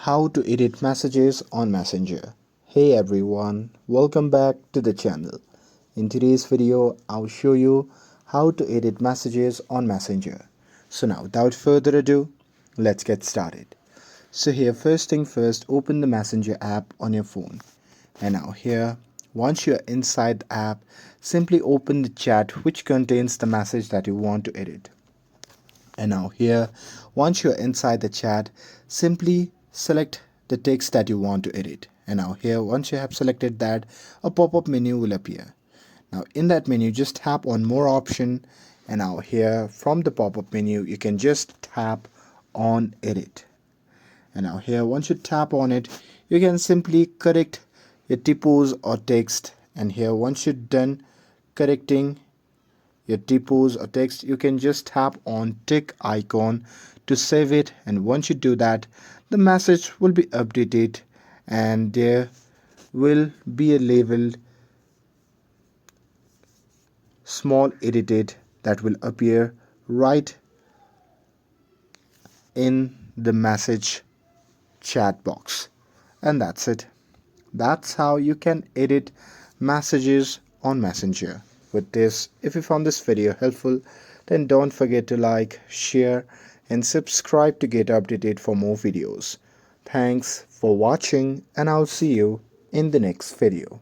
How to edit messages on Messenger. Hey everyone, welcome back to the channel. In today's video, I'll show you how to edit messages on Messenger. So now without further ado, let's get started. So here, first thing first, open the Messenger app on your phone. And now here, once you're inside the app, simply open the chat which contains the message that you want to edit. And now here, once you're inside the chat, simply select the text that you want to edit. And now here, once you have selected that, a pop-up menu will appear. Now in that menu, just tap on more option. And now here, from the pop-up menu, you can just tap on edit. And now here, once you tap on it, you can simply correct your typos or text. And here, once you're done correcting your typos or text, you can just tap on tick icon to save it, and once you do that, the message will be updated and there will be a label small edited that will appear right in the message chat box. And that's it. That's how you can edit messages on Messenger. With this, if you found this video helpful, then don't forget to like, share and subscribe to get updated for more videos. Thanks for watching and I'll see you in the next video.